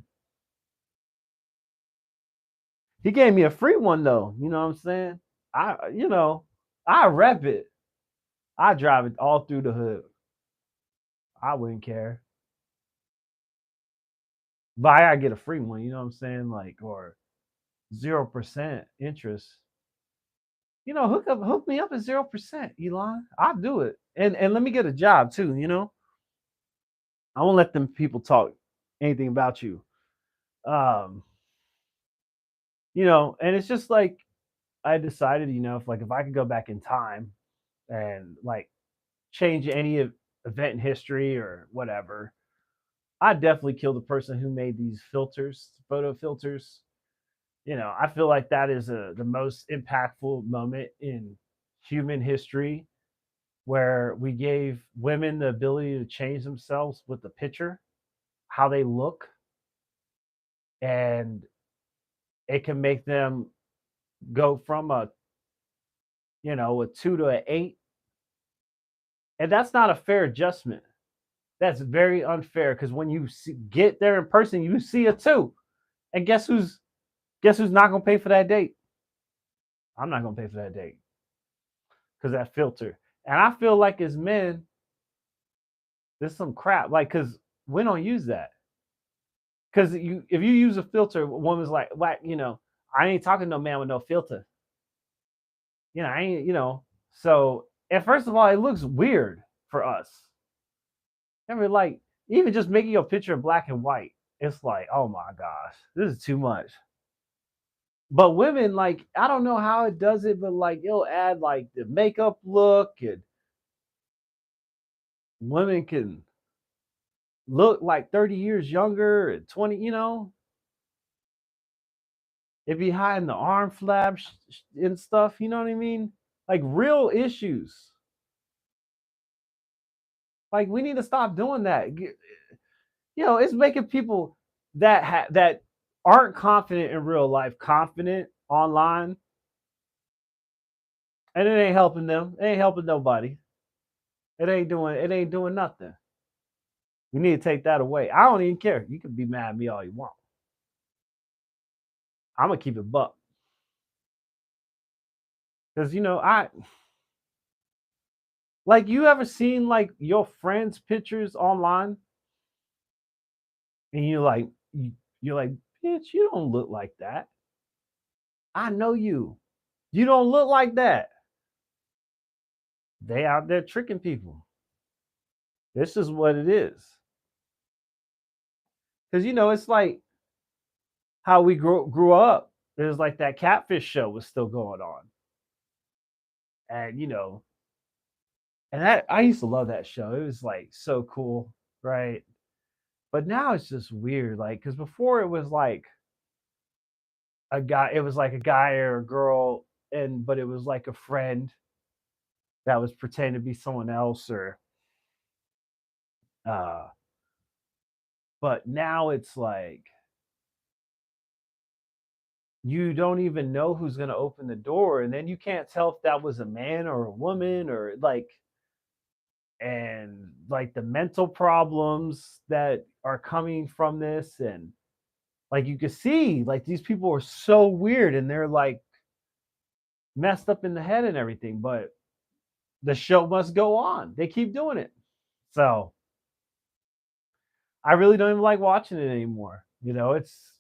He gave me a free one though. You know what I'm saying? I rep it. I drive it all through the hood. I wouldn't care. But I gotta get a free one, you know what I'm saying? Like, or 0% interest. Hook me up at 0%, Elon. I'll do it. And let me get a job too. I won't let them people talk anything about you. Um, and it's just like I decided, if I could go back in time and like change any event in history or whatever, I'd definitely kill the person who made these filters, photo filters. I feel like that is the most impactful moment in human history where we gave women the ability to change themselves with the picture, how they look, and it can make them go from a 2 to an 8. And that's not a fair adjustment. That's very unfair because when you get there in person, you see a 2. And guess who's not going to pay for that date? I'm not going to pay for that date because that filter. And I feel like as men, there's some crap. Like, because we don't use that. Because if you use a filter, a woman's like, I ain't talking to no man with no filter. I ain't. So, and first of all, it looks weird for us. I mean, like, even just making your picture black and white, it's like, oh my gosh, this is too much. But women, like, I don't know how it does it, but like, it'll add like the makeup look, and women can look like 30 years younger and 20. It be hiding the arm flaps and stuff. You know what I mean? Like real issues. Like we need to stop doing that. It's making people that aren't confident in real life confident online, and it ain't helping them. It ain't helping nobody. It ain't doing nothing. We need to take that away. I don't even care. You can be mad at me all you want. I'm gonna keep it buck because I like you ever seen like your friends' pictures online, and you're like, bitch, you don't look like that. I know you. You don't look like that. They out there tricking people. This is what it is. Because it's like how we grew up. There's like that catfish show was still going on, and And that I used to love that show. It was like so cool, right? But now it's just weird, like because before it was like a guy, it was like a guy or a girl, and but it was like a friend that was pretending to be someone else, or uh, but now it's like you don't even know who's gonna open the door, and then you can't tell if that was a man or a woman, or like, and like the mental problems that are coming from this, and like you can see, like these people are so weird and they're like messed up in the head and everything, but the show must go on. They keep doing it. So I really don't even like watching it anymore. It's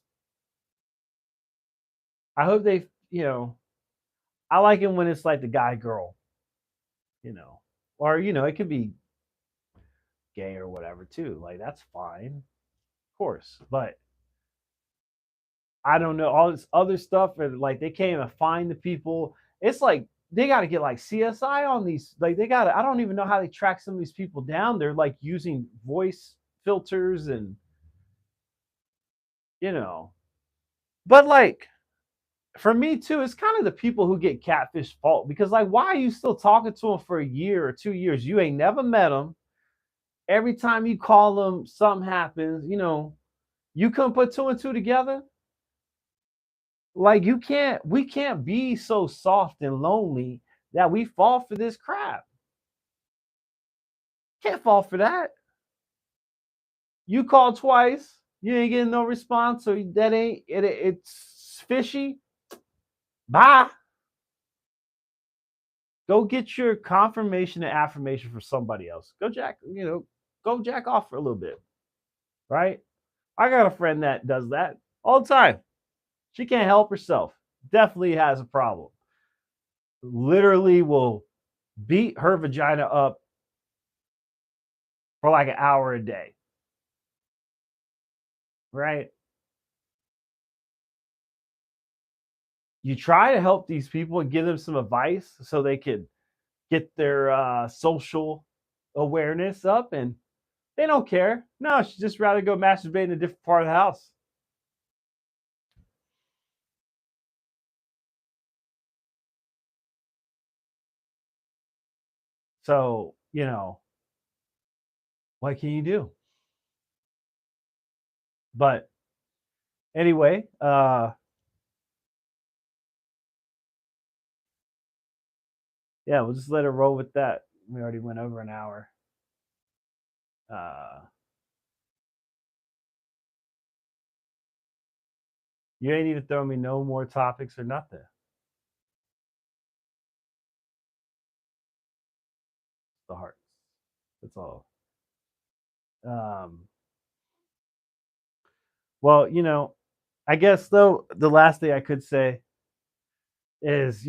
I hope I like it when it's like the guy girl, you know. Or, it could be gay or whatever too. Like that's fine, of course. But I don't know all this other stuff, or like they can't even find the people. It's like they got to get like CSI on these. Like they got to. I don't even know how they track some of these people down. They're like using voice filters and you know. But like for me too, it's kind of the people who get catfish fault, because like why are you still talking to them for a year or 2 years? You ain't never met them. Every time you call them, something happens. You couldn't put two and two together. Like we can't be so soft and lonely that we fall for this crap. Can't fall for that. You call twice, you ain't getting no response, so that ain't it. It's fishy. Bye. Go get your confirmation and affirmation from somebody else. Go jack off for a little bit, right? I got a friend that does that all the time. She can't help herself. Definitely has a problem. Literally will beat her vagina up for like an hour a day, right? You try to help these people and give them some advice so they could get their social awareness up, and they don't care. No, she'd just rather go masturbate in a different part of the house. So, what can you do? But anyway, yeah, we'll just let it roll with that. We already went over an hour. Uh, you ain't even throwing me no more topics or nothing. The hearts. That's all. Um, well, I guess though the last thing I could say is,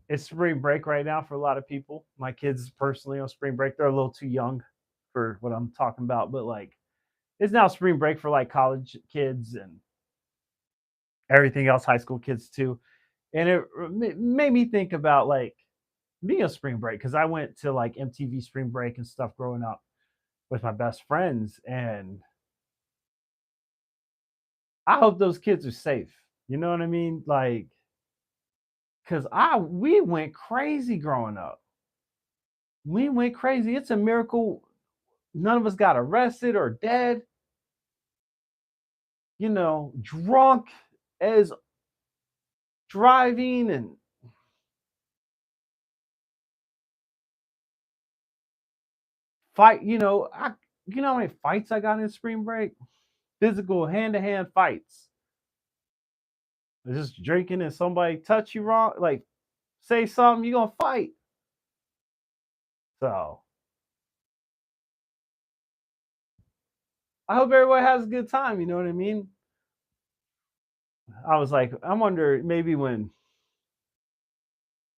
it's spring break right now for a lot of people. My kids personally on spring break, they're a little too young for what I'm talking about, but like it's now spring break for like college kids and everything else, high school kids too. And it made me think about like being a spring break, because I went to like MTV spring break and stuff growing up with my best friends, and I hope those kids are safe. You know what I mean? Like, cause we went crazy growing up. We went crazy. It's a miracle none of us got arrested or dead. Drunk as driving, and fight. How many fights I got in spring break? Physical hand to hand fights. Just drinking and somebody touch you wrong, like say something, you gonna fight. So I hope everybody has a good time. You know what I mean? I was like, I wonder maybe when a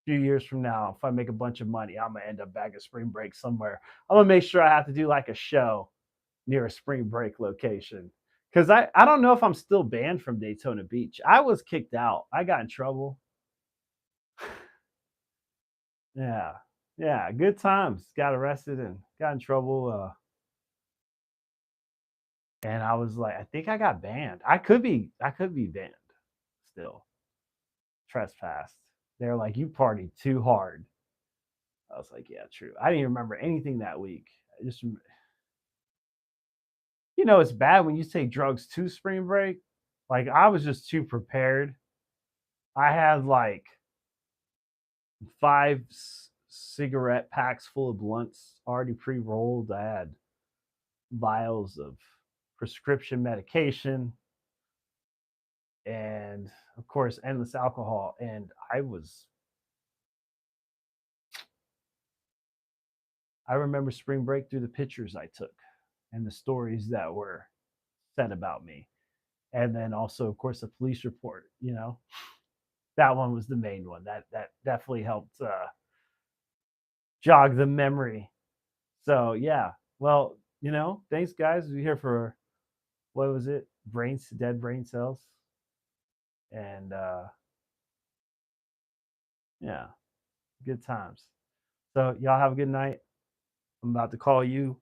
few years from now, if I make a bunch of money, I'm gonna end up back at spring break somewhere. I'm gonna make sure I have to do like a show near a spring break location. Because I don't know if I'm still banned from Daytona Beach. I was kicked out. I got in trouble. Yeah. Yeah, good times. Got arrested and got in trouble. And I was like, I think I got banned. I could be banned still, trespassed. They're like, you partied too hard. I was like, yeah, true. I didn't even remember anything that week. I just, it's bad when you take drugs to spring break. Like, I was just too prepared. I had like five cigarette packs full of blunts already pre rolled. I had vials of prescription medication and, of course, endless alcohol. And I remember spring break through the pictures I took and the stories that were said about me. And then also, of course, a police report. That one was the main one. That definitely helped jog the memory. So yeah. Well, thanks guys. We're here for, what was it? Dead brain cells. And yeah, good times. So y'all have a good night. I'm about to call you.